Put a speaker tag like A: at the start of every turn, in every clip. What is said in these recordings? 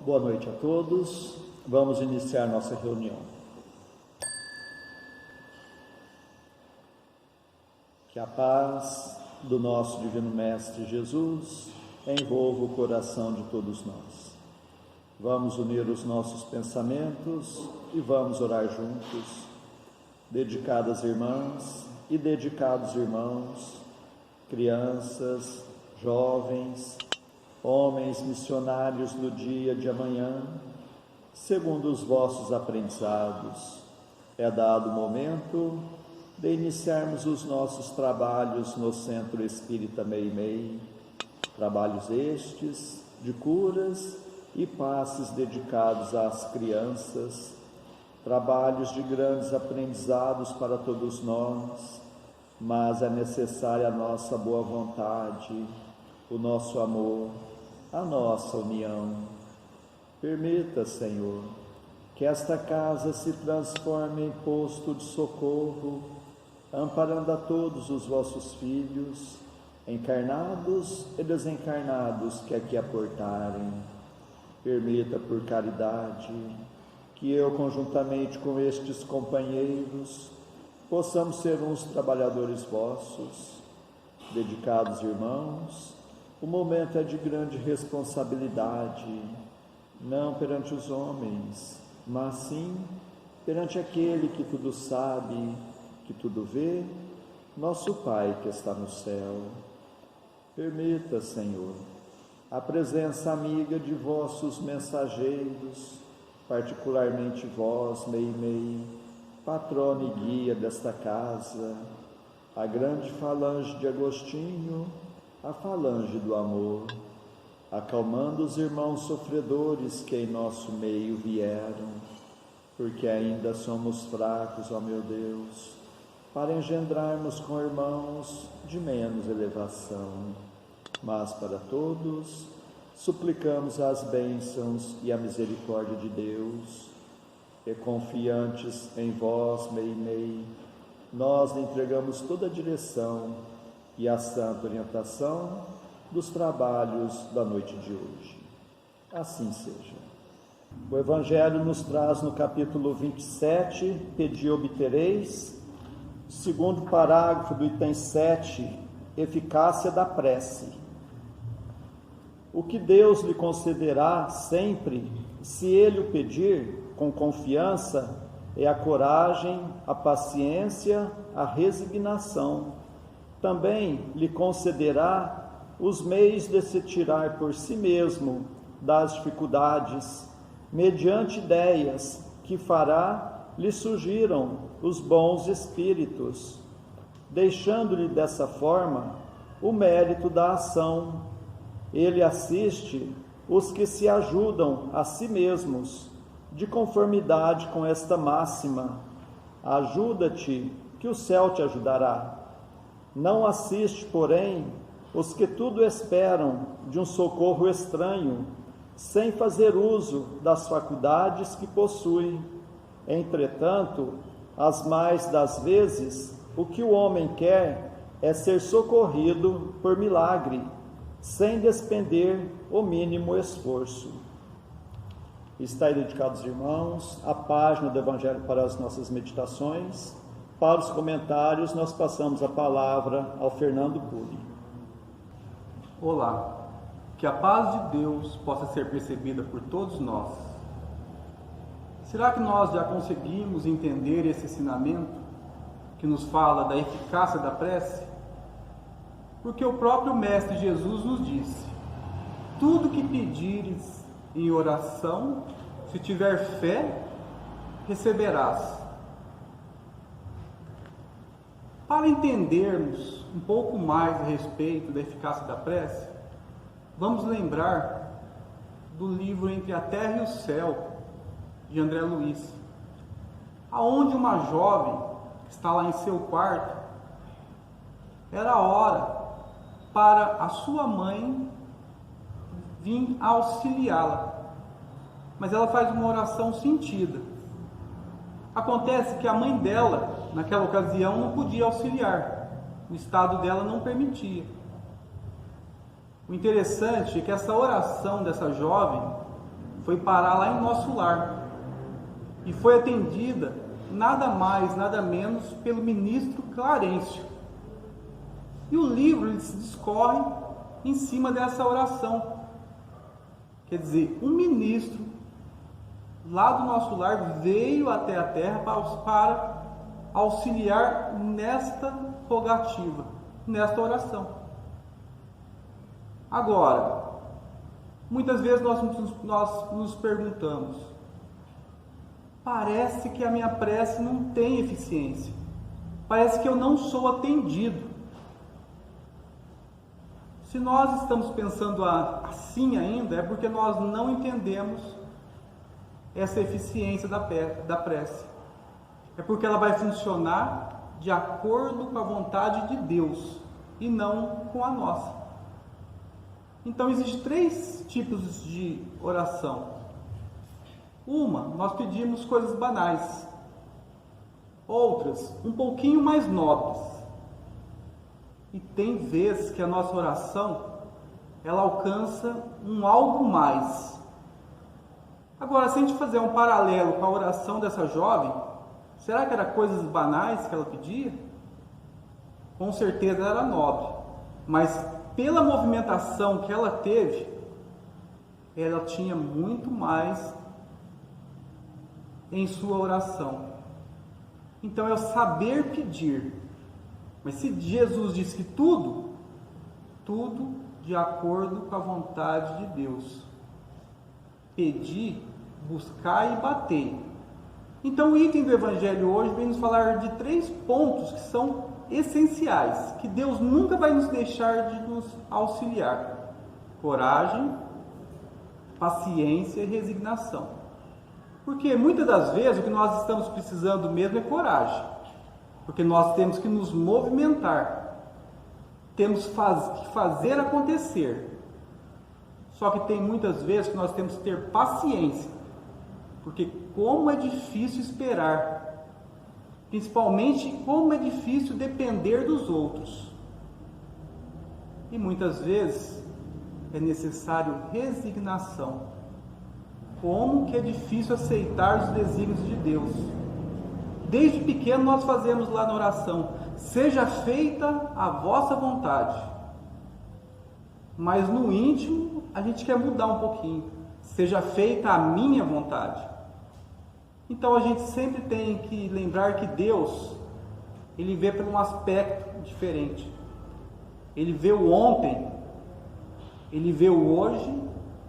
A: Boa noite a todos. Vamos iniciar nossa reunião. Que a paz do nosso Divino Mestre Jesus envolva o coração de todos nós. Vamos unir os nossos pensamentos e vamos orar juntos, dedicadas irmãs e dedicados irmãos, crianças, jovens, homens missionários no dia de amanhã, segundo os vossos aprendizados. É dado o momento de iniciarmos os nossos trabalhos no Centro Espírita Meimei, trabalhos estes de curas e passes dedicados às crianças, trabalhos de grandes aprendizados para todos nós, mas é necessária a nossa boa vontade, o nosso amor, a nossa união. Permita, Senhor, que esta casa se transforme em posto de socorro, amparando a todos os vossos filhos, encarnados e desencarnados que aqui aportarem. Permita, por caridade, que eu, conjuntamente com estes companheiros, possamos ser uns trabalhadores vossos, dedicados irmãos. O momento é de grande responsabilidade, não perante os homens, mas sim perante aquele que tudo sabe, que tudo vê, nosso Pai que está no céu. Permita, Senhor, a presença amiga de vossos mensageiros, particularmente vós, Meimei, patrona e guia desta casa, a grande falange de Agostinho, a falange do amor, acalmando os irmãos sofredores que em nosso meio vieram, porque ainda somos fracos, ó meu Deus, para engendrarmos com irmãos de menos elevação. Mas para todos, suplicamos as bênçãos e a misericórdia de Deus, e confiantes em vós, Meimei, nós lhe entregamos toda a direção e a santa orientação dos trabalhos da noite de hoje. Assim seja. O Evangelho nos traz no capítulo 27, Pedi obtereis, segundo parágrafo do item 7, eficácia da prece. O que Deus lhe concederá sempre, se ele o pedir com confiança, é a coragem, a paciência, a resignação. Também lhe concederá os meios de se tirar por si mesmo das dificuldades, mediante ideias que fará lhe surgiram os bons espíritos, deixando-lhe dessa forma o mérito da ação. Ele assiste os que se ajudam a si mesmos, de conformidade com esta máxima: ajuda-te, que o céu te ajudará. Não assiste, porém, os que tudo esperam de um socorro estranho, sem fazer uso das faculdades que possuem. Entretanto, as mais das vezes, o que o homem quer é ser socorrido por milagre, sem despender o mínimo esforço. Está aí, dedicados irmãos, a página do Evangelho para as nossas meditações. Para os comentários, nós passamos a palavra ao Fernando Puri.
B: Olá, que a paz de Deus possa ser percebida por todos nós. Será que nós já conseguimos entender esse ensinamento que nos fala da eficácia da prece? Porque o próprio Mestre Jesus nos disse: tudo que pedires em oração, se tiver fé, receberás. Para entendermos um pouco mais a respeito da eficácia da prece, vamos lembrar do livro Entre a Terra e o Céu, de André Luiz, aonde uma jovem está lá em seu quarto, era a hora para a sua mãe vir auxiliá-la, mas ela faz uma oração sentida. Acontece que a mãe dela, naquela ocasião, não podia auxiliar, o estado dela não permitia. O interessante é que essa oração dessa jovem foi parar lá em nosso lar e foi atendida nada mais, nada menos pelo ministro Clarencio. E o livro ele se discorre em cima dessa oração. Quer dizer, um ministro lá do nosso lar veio até a terra para auxiliar nesta rogativa, nesta oração. Agora, muitas vezes nós nos perguntamos, parece que a minha prece não tem eficiência, parece que eu não sou atendido. Se nós estamos pensando assim ainda, é porque nós não entendemos essa eficiência da prece. É porque ela vai funcionar de acordo com a vontade de Deus e não com a nossa. Então, existem 3 tipos de oração. Uma, nós pedimos coisas banais. Outras, um pouquinho mais nobres. E tem vezes que a nossa oração, ela alcança um algo mais. Agora, se a gente fazer um paralelo com a oração dessa jovem, será que era coisas banais que ela pedia? Com certeza era nobre, mas pela movimentação que ela teve, ela tinha muito mais em sua oração. Então é o saber pedir. Mas se Jesus disse que tudo de acordo com a vontade de Deus. Pedir, buscar e bater. Então o item do Evangelho hoje vem nos falar de 3 pontos que são essenciais, que Deus nunca vai nos deixar de nos auxiliar: coragem, paciência e resignação. Porque muitas das vezes o que nós estamos precisando mesmo é coragem, porque nós temos que nos movimentar, temos que fazer acontecer. Só que tem muitas vezes que nós temos que ter paciência, porque como é difícil esperar, principalmente como é difícil depender dos outros. E muitas vezes é necessário resignação. Como que é difícil aceitar os desígnios de Deus. Desde pequeno nós fazemos lá na oração: seja feita a vossa vontade. Mas no íntimo a gente quer mudar um pouquinho: seja feita a minha vontade. Então a gente sempre tem que lembrar que Deus, Ele vê por um aspecto diferente. Ele vê o ontem, Ele vê o hoje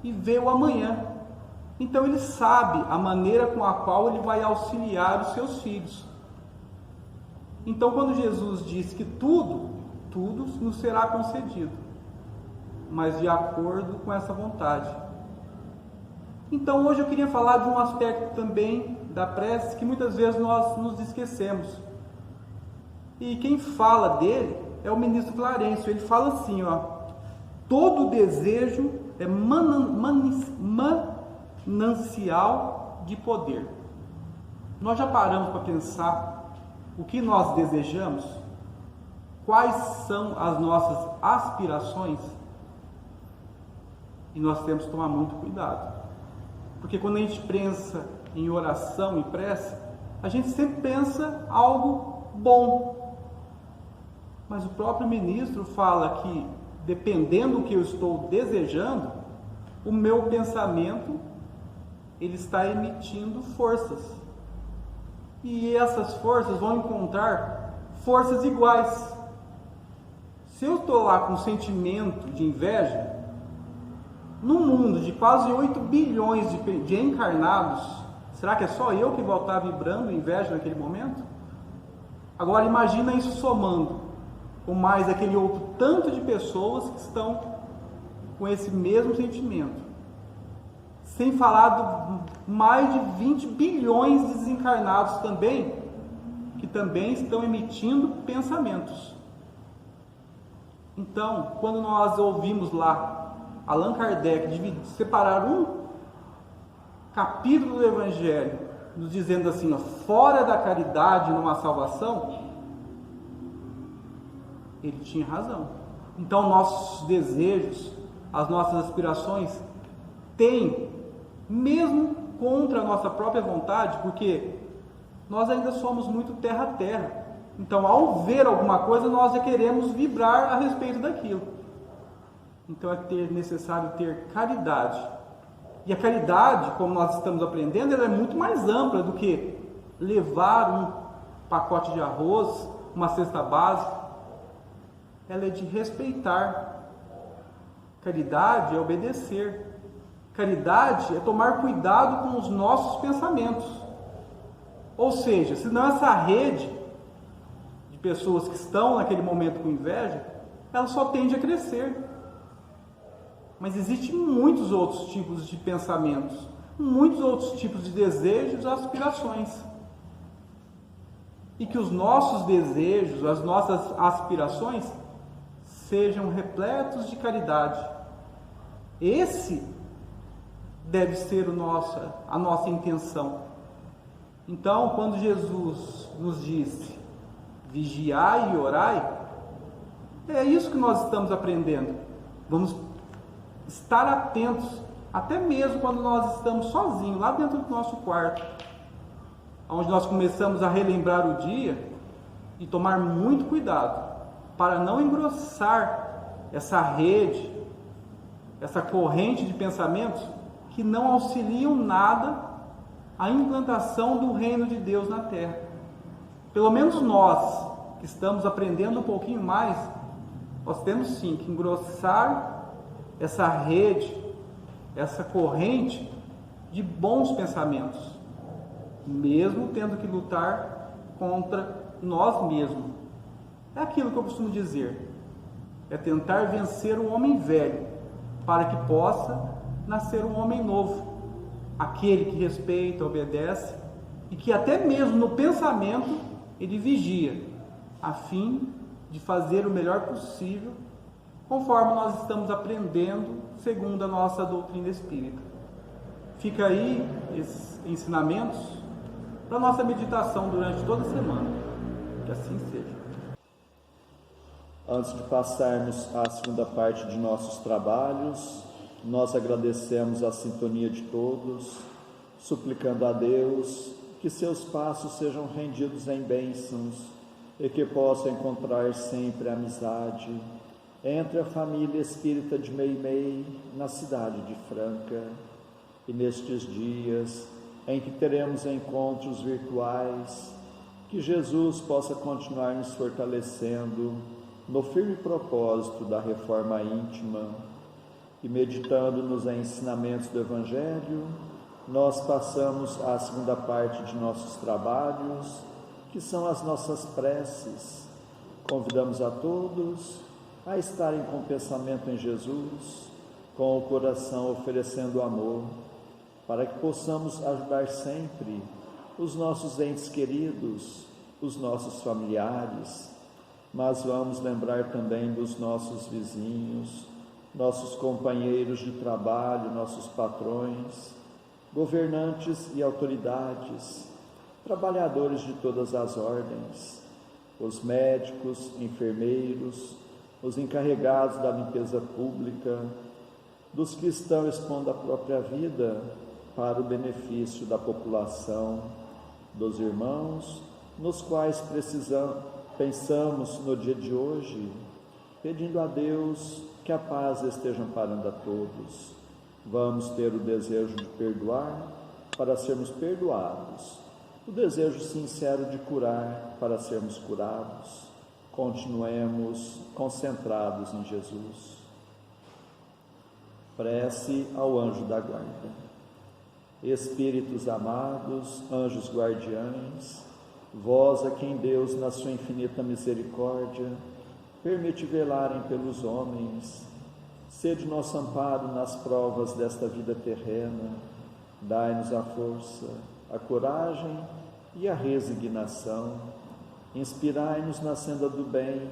B: e vê o amanhã. Então Ele sabe a maneira com a qual Ele vai auxiliar os seus filhos. Então quando Jesus diz que tudo nos será concedido, mas de acordo com essa vontade. Então hoje eu queria falar de um aspecto também da prece que muitas vezes nós nos esquecemos. E quem fala dele é o ministro Clarencio. Ele fala assim, todo desejo é manancial de poder. Nós já paramos para pensar o que nós desejamos? Quais são as nossas aspirações? E nós temos que tomar muito cuidado. Porque quando a gente pensa em oração e prece, a gente sempre pensa algo bom. Mas o próprio ministro fala que, dependendo do que eu estou desejando, o meu pensamento, ele está emitindo forças. E essas forças vão encontrar forças iguais. Se eu estou lá com um sentimento de inveja, num mundo de quase 8 bilhões de encarnados, será que é só eu que vou estar vibrando inveja naquele momento? Agora imagina isso somando com mais aquele outro tanto de pessoas que estão com esse mesmo sentimento. Sem falar de mais de 20 bilhões de desencarnados também, que também estão emitindo pensamentos. Então, quando nós ouvimos lá Allan Kardec separar um capítulo do Evangelho, nos dizendo assim, fora da caridade não há salvação, ele tinha razão. Então nossos desejos, as nossas aspirações têm mesmo contra a nossa própria vontade, porque nós ainda somos muito terra a terra. Então, ao ver alguma coisa, nós já queremos vibrar a respeito daquilo. Então, é necessário ter caridade. E a caridade, como nós estamos aprendendo, ela é muito mais ampla do que levar um pacote de arroz, uma cesta básica. Ela é de respeitar. Caridade é obedecer. Caridade é tomar cuidado com os nossos pensamentos. Ou seja, senão essa rede de pessoas que estão naquele momento com inveja, ela só tende a crescer. Mas existem muitos outros tipos de pensamentos, muitos outros tipos de desejos e aspirações. E que os nossos desejos, as nossas aspirações, sejam repletos de caridade. Esse deve ser a nossa intenção. Então, quando Jesus nos disse, vigiai e orai, é isso que nós estamos aprendendo. Vamos estar atentos, até mesmo quando nós estamos sozinhos, lá dentro do nosso quarto, onde nós começamos a relembrar o dia e tomar muito cuidado para não engrossar essa rede, essa corrente de pensamentos que não auxiliam nada à implantação do reino de Deus na terra. Pelo menos nós, que estamos aprendendo um pouquinho mais, nós temos sim que engrossar essa rede, essa corrente de bons pensamentos, mesmo tendo que lutar contra nós mesmos. É aquilo que eu costumo dizer, é tentar vencer o homem velho, para que possa nascer um homem novo, aquele que respeita, obedece, e que até mesmo no pensamento ele vigia, a fim de fazer o melhor possível, conforme nós estamos aprendendo, segundo a nossa doutrina espírita. Fica aí esses ensinamentos para a nossa meditação durante toda a semana. Que assim seja.
A: Antes de passarmos à segunda parte de nossos trabalhos, nós agradecemos a sintonia de todos, suplicando a Deus que seus passos sejam rendidos em bênçãos e que possa encontrar sempre amizade entre a família espírita de Meimei, na cidade de Franca, e nestes dias em que teremos encontros virtuais, que Jesus possa continuar nos fortalecendo no firme propósito da reforma íntima, e meditando nos ensinamentos do Evangelho, nós passamos à segunda parte de nossos trabalhos, que são as nossas preces. Convidamos a todos a estarem com o pensamento em Jesus, com o coração oferecendo amor, para que possamos ajudar sempre os nossos entes queridos, os nossos familiares, mas vamos lembrar também dos nossos vizinhos, nossos companheiros de trabalho, nossos patrões, governantes e autoridades, trabalhadores de todas as ordens, os médicos, enfermeiros, os encarregados da limpeza pública, dos que estão expondo a própria vida para o benefício da população, dos irmãos, nos quais pensamos no dia de hoje, pedindo a Deus que a paz esteja amparando a todos. Vamos ter o desejo de perdoar para sermos perdoados, o desejo sincero de curar para sermos curados. Continuemos concentrados em Jesus. Prece ao anjo da guarda. Espíritos amados, anjos guardiães, vós a quem Deus, na sua infinita misericórdia, permite velarem pelos homens, sede nosso amparo nas provas desta vida terrena, dai-nos a força, a coragem e a resignação, inspirai-nos na senda do bem,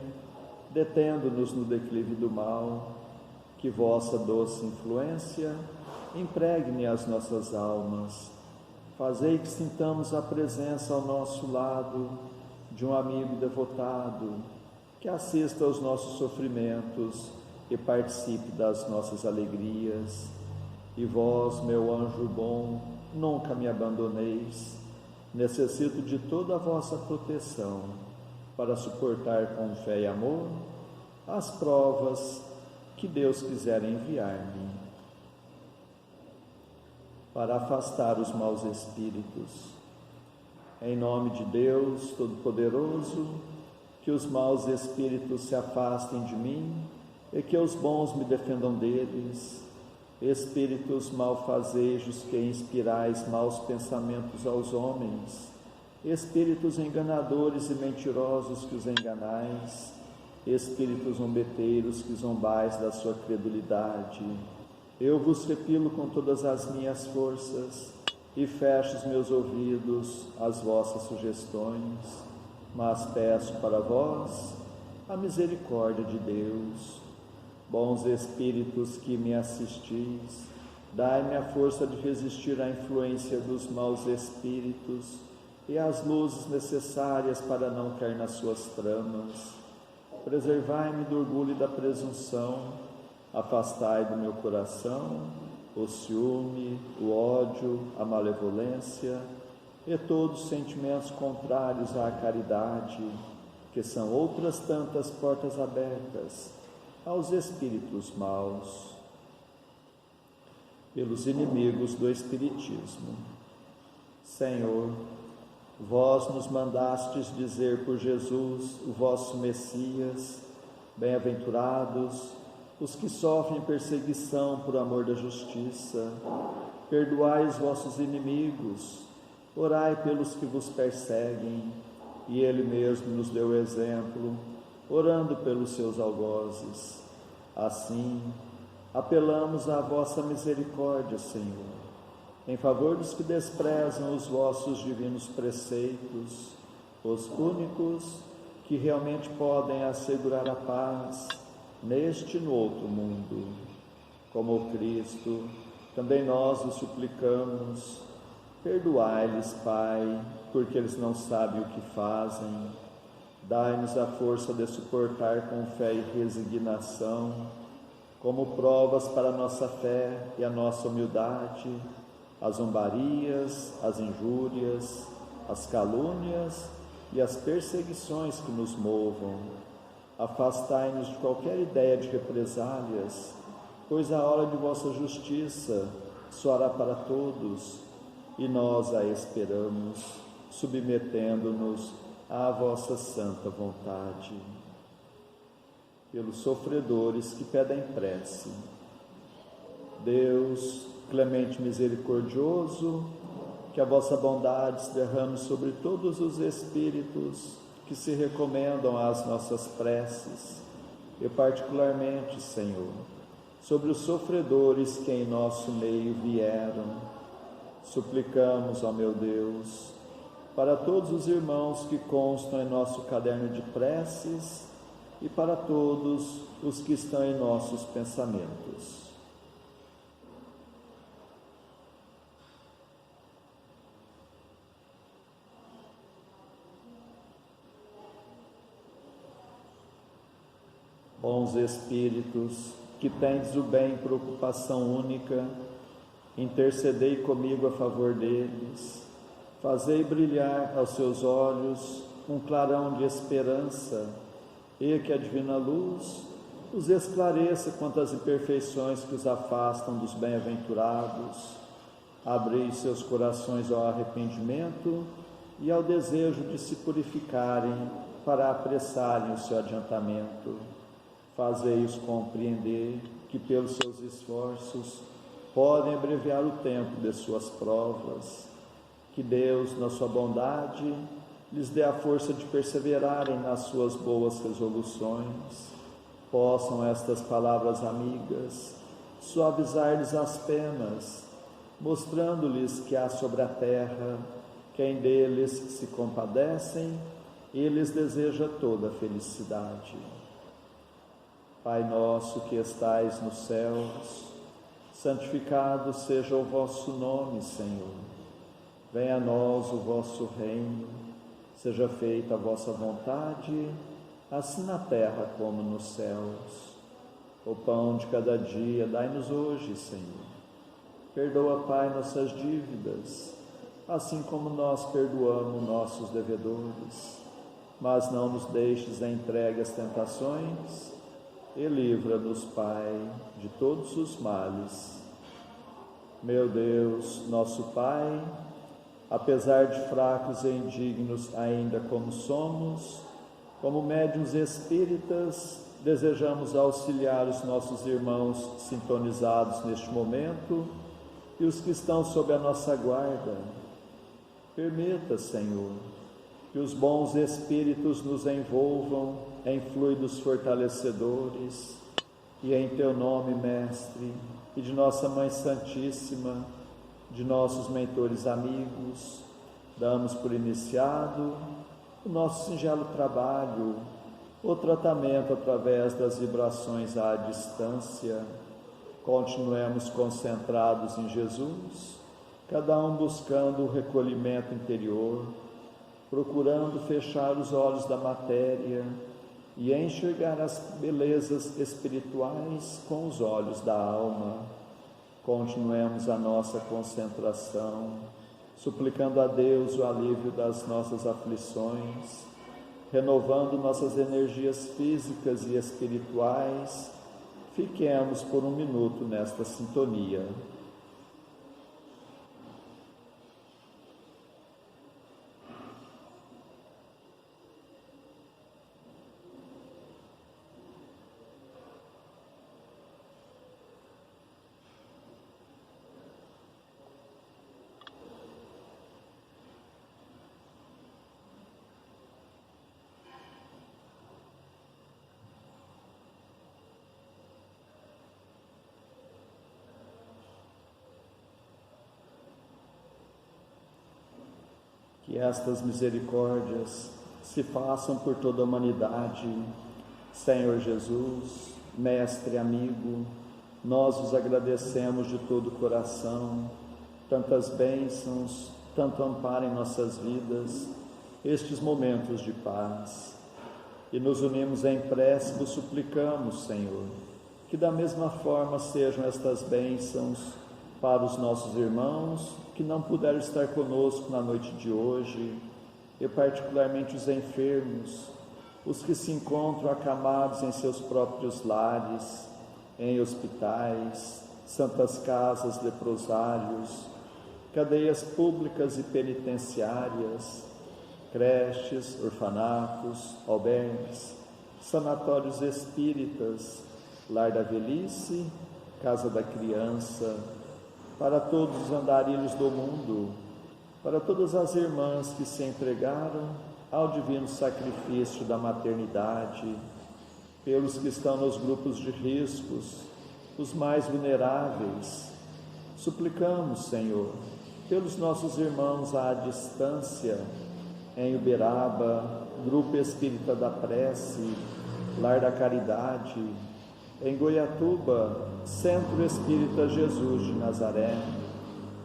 A: detendo-nos no declive do mal, que vossa doce influência impregne as nossas almas, fazei que sintamos a presença ao nosso lado de um amigo devotado, que assista aos nossos sofrimentos e participe das nossas alegrias. E vós, meu anjo bom, nunca me abandoneis. Necessito de toda a vossa proteção para suportar com fé e amor as provas que Deus quiser enviar-me. Para afastar os maus espíritos. Em nome de Deus Todo-Poderoso, que os maus espíritos se afastem de mim e que os bons me defendam deles. Espíritos malfazejos que inspirais maus pensamentos aos homens, espíritos enganadores e mentirosos que os enganais, espíritos zombeteiros que zombais da sua credulidade, eu vos repilo com todas as minhas forças e fecho os meus ouvidos às vossas sugestões, mas peço para vós a misericórdia de Deus. Bons espíritos que me assistis, dai-me a força de resistir à influência dos maus espíritos e as luzes necessárias para não cair nas suas tramas. Preservai-me do orgulho e da presunção, afastai do meu coração o ciúme, o ódio, a malevolência e todos os sentimentos contrários à caridade, que são outras tantas portas abertas aos espíritos maus, pelos inimigos do Espiritismo. Senhor, vós nos mandastes dizer por Jesus, o vosso Messias, bem-aventurados os que sofrem perseguição por amor da justiça, perdoai os vossos inimigos, orai pelos que vos perseguem, e Ele mesmo nos deu exemplo, orando pelos seus algozes. Assim, apelamos à vossa misericórdia, Senhor, em favor dos que desprezam os vossos divinos preceitos, os únicos que realmente podem assegurar a paz neste e no outro mundo. Como o Cristo, também nós os suplicamos, perdoai-lhes, Pai, porque eles não sabem o que fazem. Dai-nos a força de suportar com fé e resignação, como provas para a nossa fé e a nossa humildade, as zombarias, as injúrias, as calúnias e as perseguições que nos movam. Afastai-nos de qualquer ideia de represálias, pois a hora de vossa justiça soará para todos, e nós a esperamos, submetendo-nos à vossa santa vontade. Pelos sofredores que pedem prece. Deus, clemente e misericordioso, que a vossa bondade se derrame sobre todos os espíritos que se recomendam às nossas preces, e particularmente, Senhor, sobre os sofredores que em nosso meio vieram. Suplicamos, ó meu Deus, para todos os irmãos que constam em nosso caderno de preces e para todos os que estão em nossos pensamentos. Bons espíritos, que tendes o bem por ocupação única, intercedei comigo a favor deles, fazei brilhar aos seus olhos um clarão de esperança, e que a divina luz os esclareça quanto às imperfeições que os afastam dos bem-aventurados. Abri seus corações ao arrependimento e ao desejo de se purificarem para apressarem o seu adiantamento. Fazei-os compreender que pelos seus esforços podem abreviar o tempo de suas provas. Que Deus, na sua bondade, lhes dê a força de perseverarem nas suas boas resoluções. Possam estas palavras amigas suavizar-lhes as penas, mostrando-lhes que há sobre a terra quem deles se compadecem e lhes deseja toda a felicidade. Pai nosso que estais nos céus, santificado seja o vosso nome, Senhor. Venha a nós o vosso reino, seja feita a vossa vontade, assim na terra como nos céus. O pão de cada dia dai-nos hoje, Senhor. Perdoa, Pai, nossas dívidas, assim como nós perdoamos nossos devedores. Mas não nos deixes entregue às tentações e livra-nos, Pai, de todos os males. Meu Deus, nosso Pai, apesar de fracos e indignos ainda como somos, como médiuns espíritas, desejamos auxiliar os nossos irmãos sintonizados neste momento e os que estão sob a nossa guarda. Permita, Senhor, que os bons espíritos nos envolvam em fluidos fortalecedores e em Teu nome, Mestre, e de nossa Mãe Santíssima, de nossos mentores amigos, damos por iniciado o nosso singelo trabalho, o tratamento através das vibrações à distância. Continuemos concentrados em Jesus, cada um buscando o recolhimento interior, procurando fechar os olhos da matéria e enxergar as belezas espirituais com os olhos da alma. Continuemos a nossa concentração, suplicando a Deus o alívio das nossas aflições, renovando nossas energias físicas e espirituais. Fiquemos por um minuto nesta sintonia. Que estas misericórdias se façam por toda a humanidade. Senhor Jesus, Mestre amigo, nós os agradecemos de todo o coração, tantas bênçãos, tanto amparo em nossas vidas, estes momentos de paz. E nos unimos em prece, vos suplicamos, Senhor, que da mesma forma sejam estas bênçãos para os nossos irmãos que não puderam estar conosco na noite de hoje, e particularmente os enfermos, os que se encontram acamados em seus próprios lares, em hospitais, santas casas, leprosários, cadeias públicas e penitenciárias, creches, orfanatos, albergues, sanatórios espíritas, lar da velhice, casa da criança, para todos os andarilhos do mundo, para todas as irmãs que se entregaram ao divino sacrifício da maternidade, pelos que estão nos grupos de riscos, os mais vulneráveis. Suplicamos, Senhor, pelos nossos irmãos à distância, em Uberaba, Grupo Espírita da Prece, Lar da Caridade, em Goiatuba, Centro Espírita Jesus de Nazaré,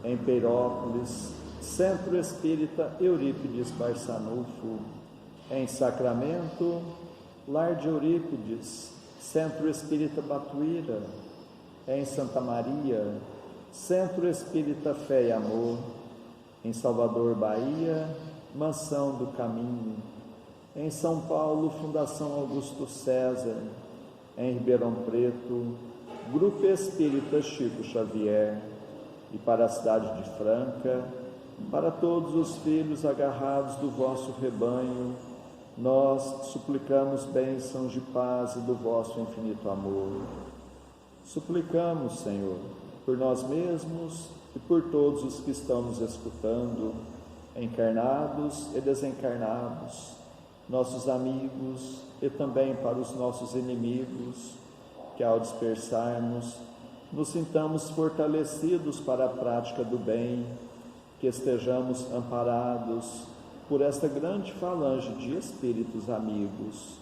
A: em Peirópolis, Centro Espírita Eurípides Barçanufo, em Sacramento, Lar de Eurípides, Centro Espírita Batuíra, em Santa Maria, Centro Espírita Fé e Amor, em Salvador, Bahia, Mansão do Caminho, em São Paulo, Fundação Augusto César, em Ribeirão Preto, Grupo Espírita Chico Xavier, e para a cidade de Franca, para todos os filhos agarrados do vosso rebanho, nós suplicamos bênçãos de paz e do vosso infinito amor. Suplicamos, Senhor, por nós mesmos e por todos os que estão nos escutando, encarnados e desencarnados, nossos amigos e também para os nossos inimigos, que ao dispersarmos, nos sintamos fortalecidos para a prática do bem, que estejamos amparados por esta grande falange de espíritos amigos,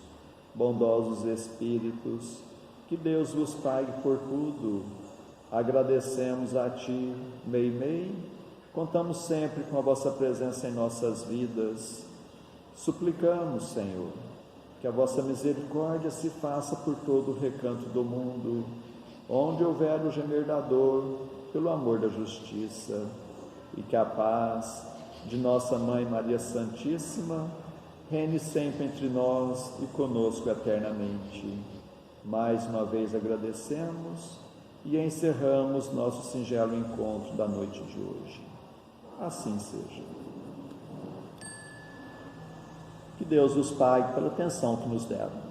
A: bondosos espíritos, que Deus vos pague por tudo. Agradecemos a Ti, Meimei, contamos sempre com a vossa presença em nossas vidas. Suplicamos, Senhor, que a vossa misericórdia se faça por todo o recanto do mundo, onde houver o gemer da dor, pelo amor da justiça, e que a paz de nossa Mãe Maria Santíssima reine sempre entre nós e conosco eternamente. Mais uma vez agradecemos e encerramos nosso singelo encontro da noite de hoje. Assim seja. Que Deus nos pague pela atenção que nos deram.